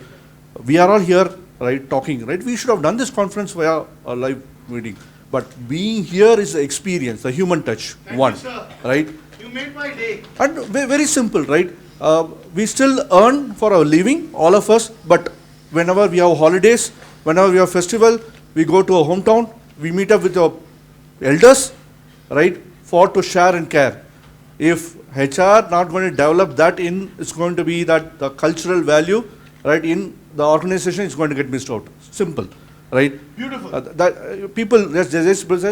We are all here, right, talking, right? We should have done this conference via a live meeting. But being here is the experience, the human touch, one, right? You made my day. And very simple, right? We still earn for our living, all of us, but whenever we have holidays, whenever we have festival, we go to our hometown, we meet up with our elders, right, for to share and care. If HR not going to develop that in, it's going to be that the cultural value, right, in the organization is going to get missed out. Simple, right? Beautiful. People,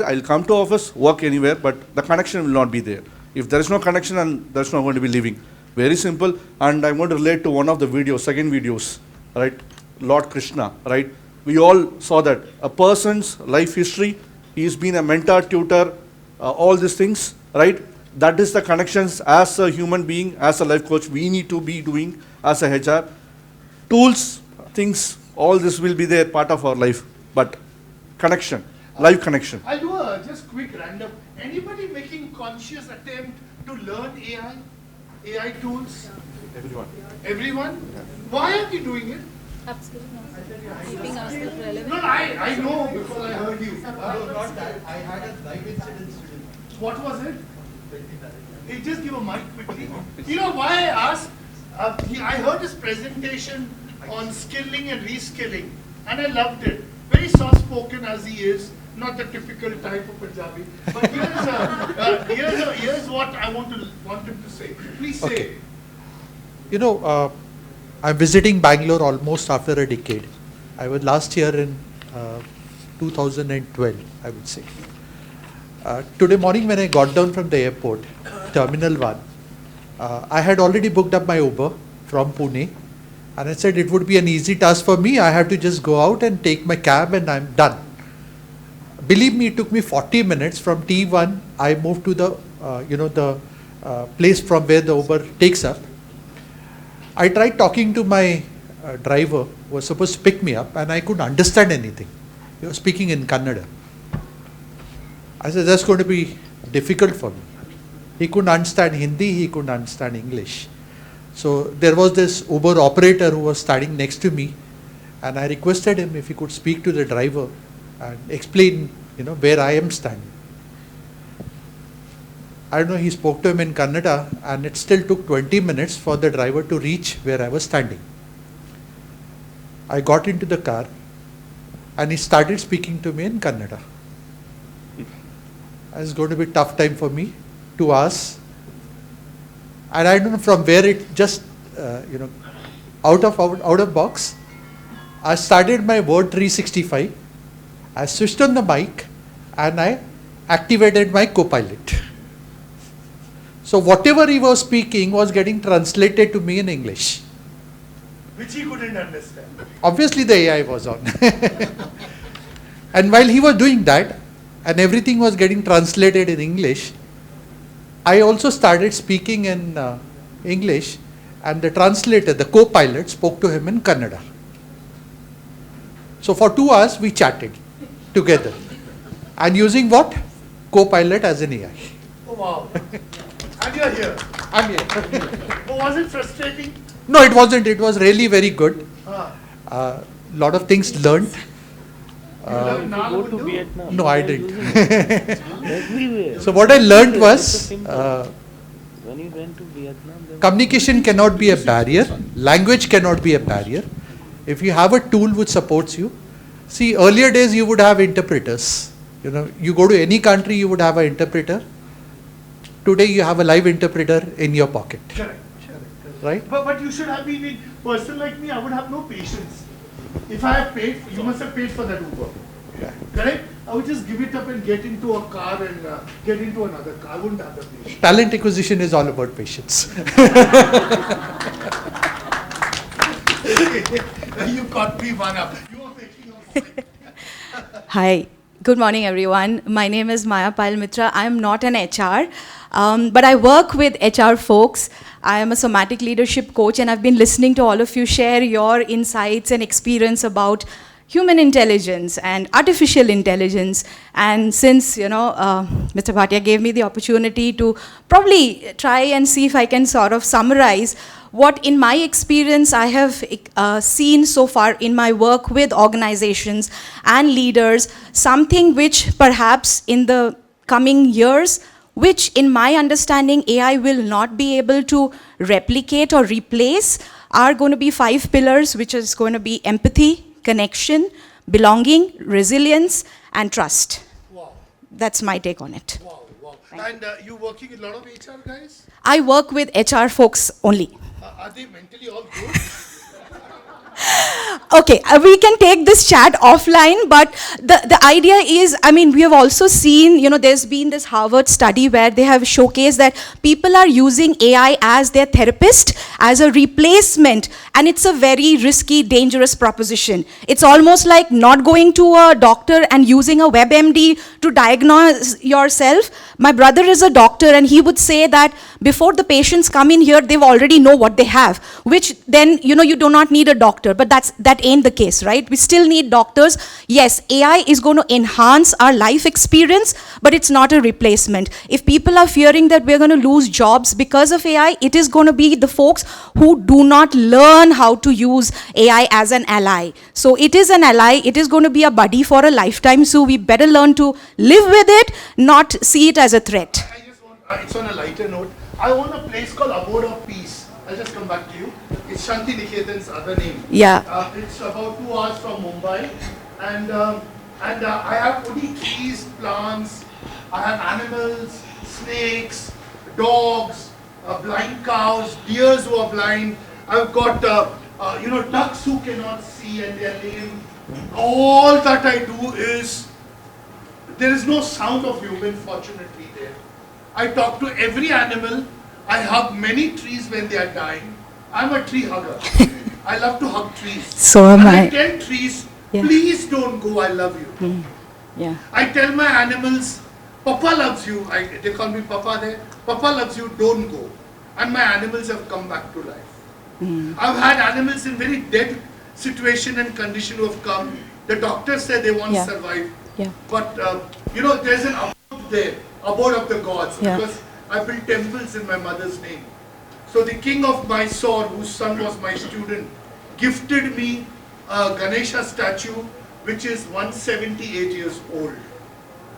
I'll come to office, work anywhere, but the connection will not be there. If there is no connection, and there's not going to be living. Very simple. And I'm going to relate to one of the videos, second videos, right? Lord Krishna, right? We all saw that a person's life history, he's been a mentor, tutor, all these things, right? That is the connections as a human being, as a life coach, we need to be doing as a HR. Tools, things, all this will be there, part of our life, but connection, live connection. I'll do a just quick random. Anybody making conscious attempt to learn AI tools? Everyone. Everyone? Yeah. Why are we doing it? Keeping ourselves relevant. No, I know because I heard you. Not that. I had a live incident. What was it? Hey, just give a mic quickly. You know why I asked? I heard his presentation on skilling and reskilling, and I loved it. Very soft-spoken as he is, not the typical type of Punjabi. But here's what I want him to say. Please say. Okay. You know, I'm visiting Bangalore almost after a decade. I was last year in 2012, I would say. Today morning when I got down from the airport, Terminal 1, I had already booked up my Uber from Pune, and I said it would be an easy task for me. I have to just go out and take my cab and I'm done. Believe me, it took me 40 minutes. From T1, I moved to the place from where the Uber takes up. I tried talking to my driver who was supposed to pick me up, and I couldn't understand anything. He was speaking in Kannada. I said, that's going to be difficult for me. He couldn't understand Hindi, he couldn't understand English. So there was this Uber operator who was standing next to me, and I requested him if he could speak to the driver and explain, where I am standing. I don't know, he spoke to him in Kannada, and it still took 20 minutes for the driver to reach where I was standing. I got into the car, and he started speaking to me in Kannada. It's going to be a tough time for me, 2 hours. And I don't know from where it just, out of box, I started my Word 365. I switched on the mic, and I activated my Copilot. So whatever he was speaking was getting translated to me in English. Which he couldn't understand. Obviously the AI was on. And while he was doing that, and everything was getting translated in English, I also started speaking in English, and the translator, the co-pilot, spoke to him in Kannada. So for 2 hours we chatted together. And using what? Co-pilot as an AI. Oh wow. And you're here. I'm here. Oh, was it frustrating? No, it wasn't. It was really very good. Lot of things learned. Go to Vietnam. No, I didn't. So what I learned was when you went to Vietnam, communication cannot be a barrier. Language cannot be a barrier. If you have a tool which supports you, see, earlier days you would have interpreters. You go to any country, you would have an interpreter. Today you have a live interpreter in your pocket. Correct. right? But you should have been a person like me, I would have no patience. If I have paid, you must have paid for that Uber. Yeah. Correct? I would just give it up and get into a car and get into another car. I wouldn't have the patience. Talent acquisition is all about patience. You caught me one up. You are making up. Hi, good morning everyone. My name is Maya Pal Mitra. I am not an HR, but I work with HR folks. I am a somatic leadership coach and I've been listening to all of you share your insights and experience about human intelligence and artificial intelligence. And since, Mr. Bhatia gave me the opportunity to probably try and see if I can sort of summarize what in my experience I have seen so far in my work with organizations and leaders, something which perhaps in the coming years, which in my understanding AI will not be able to replicate or replace, are going to be 5 pillars, which is going to be empathy, connection, belonging, resilience, and trust. Wow. That's my take on it. Wow, wow. And you working with a lot of HR guys? I work with HR folks only. Are they mentally all good? Okay, we can take this chat offline, but the idea is, I mean, we have also seen, there's been this Harvard study where they have showcased that people are using AI as their therapist, as a replacement, and it's a very risky, dangerous proposition. It's almost like not going to a doctor and using a WebMD to diagnose yourself. My brother is a doctor and he would say that before the patients come in here, they already know what they have, which then, you do not need a doctor, but that ain't the case, right? We still need doctors. Yes, AI is going to enhance our life experience, but it's not a replacement. If people are fearing that we're going to lose jobs because of AI, it is going to be the folks who do not learn how to use AI as an ally. So it is an ally, it is going to be a buddy for a lifetime, so we better learn to live with it, not see it as a threat. I just want, it's on a lighter note. I own a place called Abode of Peace. I'll just come back to you. It's Shanti Niketan's other name. Yeah. It's about 2 hours from Mumbai. And I have only trees, plants, I have animals, snakes, dogs, blind cows, deers who are blind. I've got, ducks who cannot see and they're lame. All that I do is, there is no sound of human, fortunately, there. I talk to every animal. I hug many trees when they are dying. I'm a tree hugger. I love to hug trees. So am and I. I tell trees, Yeah. please don't go, I love you. Yeah. I tell my animals, Papa loves you. They call me Papa there. Papa loves you, don't go. And my animals have come back to life. I've had animals in very dead situation and condition who have come. The doctor said they won't survive. Yeah. But, there's an abode there, abode of the gods. Yeah. Because I built temples in my mother's name. So the king of Mysore, whose son was my student, gifted me a Ganesha statue, which is 178 years old.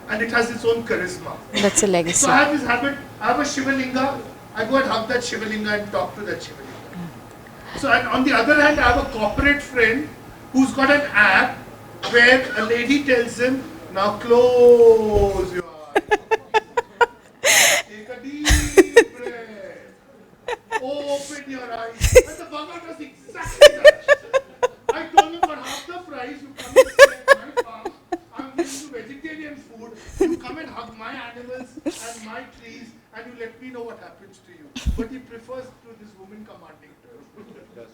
And it has its own charisma. That's a legacy. So I have this habit, I have a Shivalinga, I go and hug that Shivalinga and talk to that Shivalinga. So and on the other hand, I have a corporate friend who's got an app where a lady tells him, now close your eyes. Take a deep breath. Open your eyes. And the bugger does exactly that. I told him for half the price, you come and stay at my farm. I'm giving you vegetarian food. You come and hug my animals and my trees and you let me know what happens to you. But he prefers to this woman commanding her.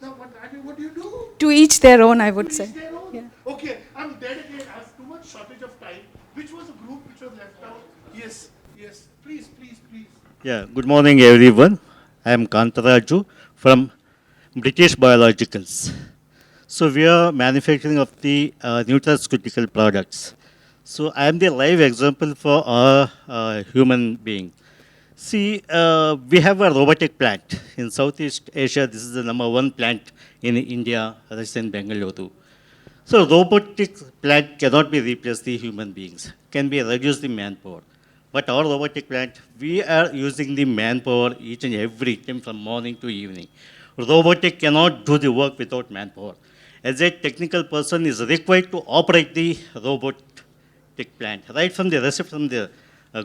Now, what do you do? To each their own, I would To say. each their own. Yeah. Okay, I'm dead again. I have too much shortage of time. Which was a group which was left out? Yes, yes. Please. Yeah, good morning everyone. I am Kantaraju from British Biologicals. So we are manufacturing of the nutraceutical products. So I am the live example for our human being. See, we have a robotic plant. In Southeast Asia, this is the #1 plant in India, that's in Bengaluru. So robotic plant cannot be replaced the human beings, can be reduced the manpower. But our robotic plant, we are using the manpower each and every time from morning to evening. Robotic cannot do the work without manpower. As a technical person is required to operate the robotic plant, right from the receipt from the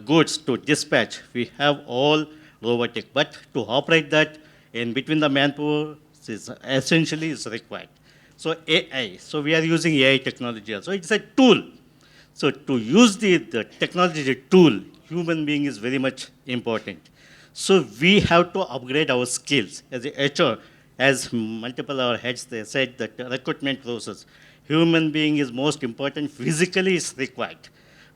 goods to dispatch, we have all robotic. But to operate that, in between the manpower is essentially is required. So AI, so we are using AI technology also. It's a tool. So to use the technology, the tool, human being is very much important. So we have to upgrade our skills. As a HR, as multiple our heads they said that the recruitment process, human being is most important, physically is required.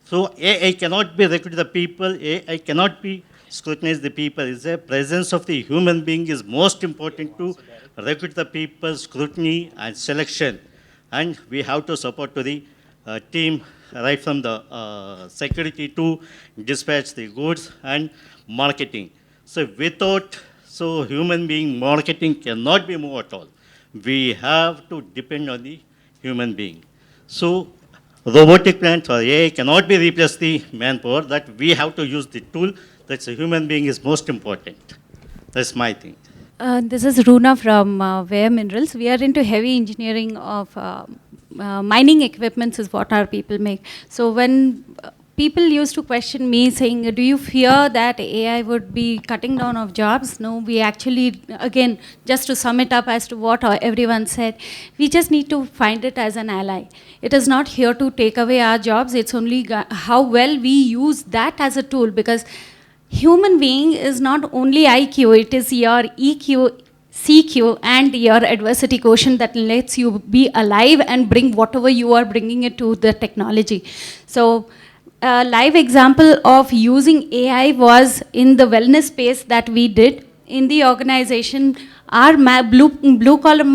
So AI cannot be recruit the people, AI cannot be scrutinize the people. It's the presence of the human being is most important to recruit the people, scrutiny and selection. And we have to support to the team right from the security to dispatch the goods and marketing. So without human being, marketing cannot be moved at all. We have to depend on the human being. So robotic plants or AI cannot be replaced the manpower. That we have to use the tool. That's a human being is most important. That's my thing. This is Runa from Ware Minerals. We are into heavy engineering of mining equipments is what our people make. So when people used to question me saying, do you fear that AI would be cutting down of jobs? No, we actually, again, just to sum it up as to what everyone said, we just need to find it as an ally. It is not here to take away our jobs. It's only how well we use that as a tool, because human being is not only IQ, it is your EQ, CQ and your adversity quotient that lets you be alive and bring whatever you are bringing it to the technology. So a live example of using AI was in the wellness space that we did in the organization. Our blue collar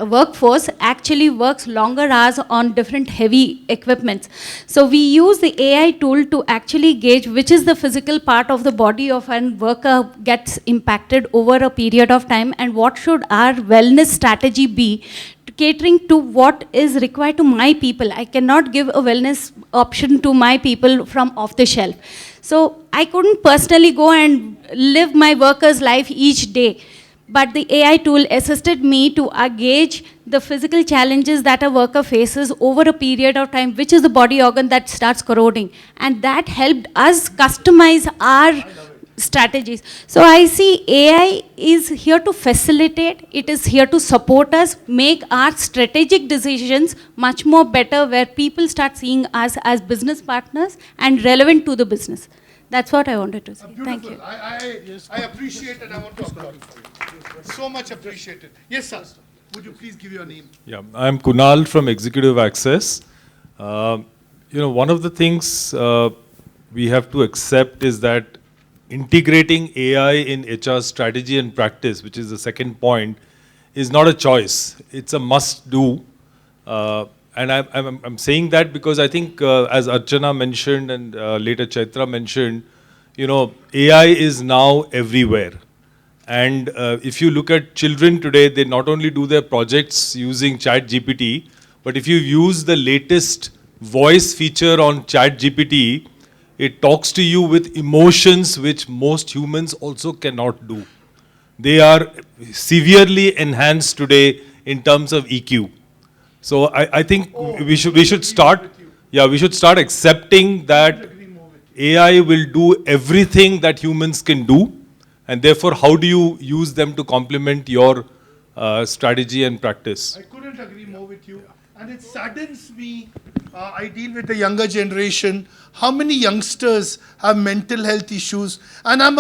workforce actually works longer hours on different heavy equipments. So we use the AI tool to actually gauge which is the physical part of the body of a worker gets impacted over a period of time, and what should our wellness strategy be catering to what is required to my people. I cannot give a wellness option to my people from off the shelf. So I couldn't personally go and live my worker's life each day. But the AI tool assisted me to gauge the physical challenges that a worker faces over a period of time, which is the body organ that starts corroding. And that helped us customize our strategies. So I see AI is here to facilitate, it is here to support us, make our strategic decisions much more better, where people start seeing us as business partners and relevant to the business. That's what I wanted to say. Thank you. I appreciate and I want to applaud for you. So much appreciated. Yes, sir. Would you please give your name? Yeah, I'm Kunal from Executive Access. One of the things we have to accept is that integrating AI in HR strategy and practice, which is the second point, is not a choice. It's a must-do. And I'm saying that because I think, as Archana mentioned and later Chaitra mentioned, AI is now everywhere. And if you look at children today, they not only do their projects using ChatGPT, but if you use the latest voice feature on ChatGPT, it talks to you with emotions which most humans also cannot do. They are severely enhanced today in terms of EQ. So I think we should start accepting that AI will do everything that humans can do, and therefore how do you use them to complement your strategy and practice? I couldn't agree more with you. And it saddens me, I deal with the younger generation, how many youngsters have mental health issues. And I'm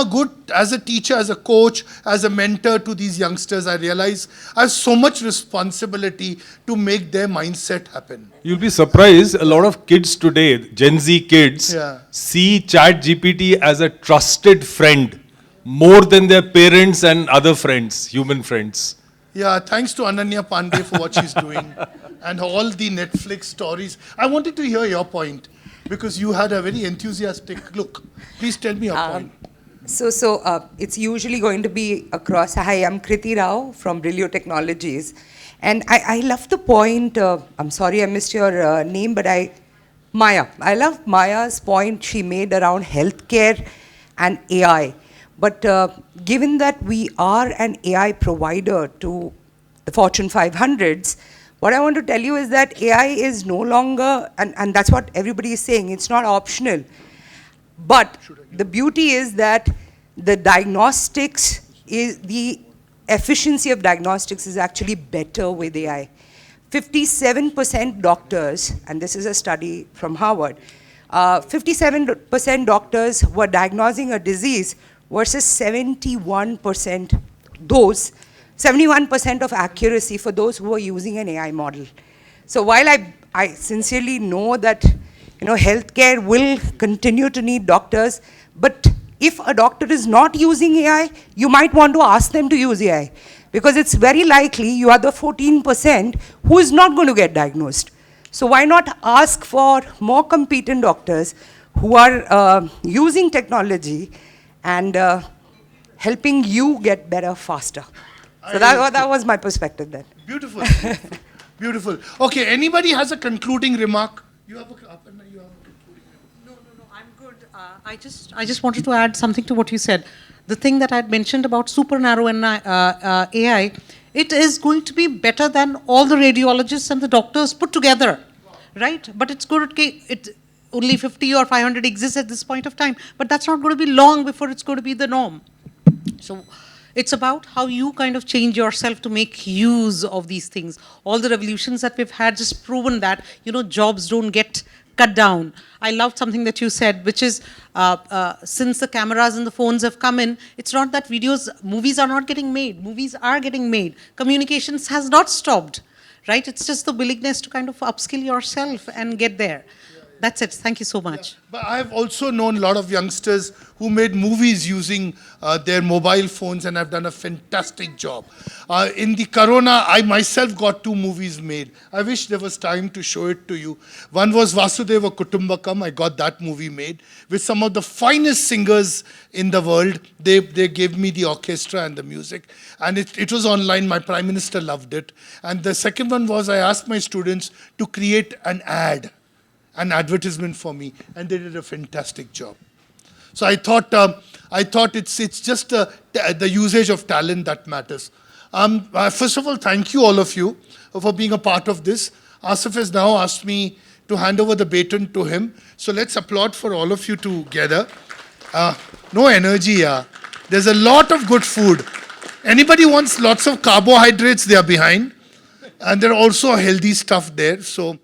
as a teacher, as a coach, as a mentor to these youngsters, I realize I have so much responsibility to make their mindset happen. You'll be surprised, a lot of kids today, Gen Z kids, see ChatGPT as a trusted friend more than their parents and other friends, human friends. Yeah, thanks to Ananya Pandey for what she's doing and all the Netflix stories. I wanted to hear your point because you had a very enthusiastic look. Please tell me your point. So it's usually going to be across. Hi, I'm Kriti Rao from Brilio Technologies. And I love the point, I'm sorry I missed your name, but Maya. I love Maya's point she made around healthcare and AI. But given that we are an AI provider to the Fortune 500s, what I want to tell you is that AI is no longer, and that's what everybody is saying, it's not optional. But the beauty is that the diagnostics is the efficiency of diagnostics is actually better with AI. 57% doctors, and this is a study from Harvard, 57% doctors were diagnosing a disease versus 71% those, 71% of accuracy for those who were using an AI model. So while I sincerely know that healthcare will continue to need doctors, but if a doctor is not using AI, you might want to ask them to use AI, because it's very likely you are the 14% who is not going to get diagnosed. So why not ask for more competent doctors who are using technology and helping you get better faster. So that was my perspective then. Beautiful. Beautiful. Okay, anybody has a concluding remark? You have a concluding remark. I'm good. I just wanted to add something to what you said. The thing that I had mentioned about super narrow AI, it is going to be better than all the radiologists and the doctors put together, right? But it's good. Only 50 or 500 exists at this point of time, but that's not going to be long before it's going to be the norm. So it's about how you kind of change yourself to make use of these things. All the revolutions that we've had just proven that, jobs don't get cut down. I loved something that you said, which is since the cameras and the phones have come in, it's not that movies are not getting made. Movies are getting made. Communications has not stopped, right? It's just the willingness to kind of upskill yourself and get there. That's it. Thank you so much. Yeah. But I've also known a lot of youngsters who made movies using their mobile phones and have done a fantastic job. In the Corona, I myself got 2 movies made. I wish there was time to show it to you. One was Vasudeva Kutumbakam. I got that movie made with some of the finest singers in the world. They gave me the orchestra and the music. And it was online. My Prime Minister loved it. And the second one was I asked my students to create an advertisement for me, and they did a fantastic job. So I thought it's just the usage of talent that matters. First of all, thank you all of you for being a part of this. Asif has now asked me to hand over the baton to him. So let's applaud for all of you together. No energy, yeah. There's a lot of good food. Anybody wants lots of carbohydrates, they are behind. And there are also healthy stuff there. So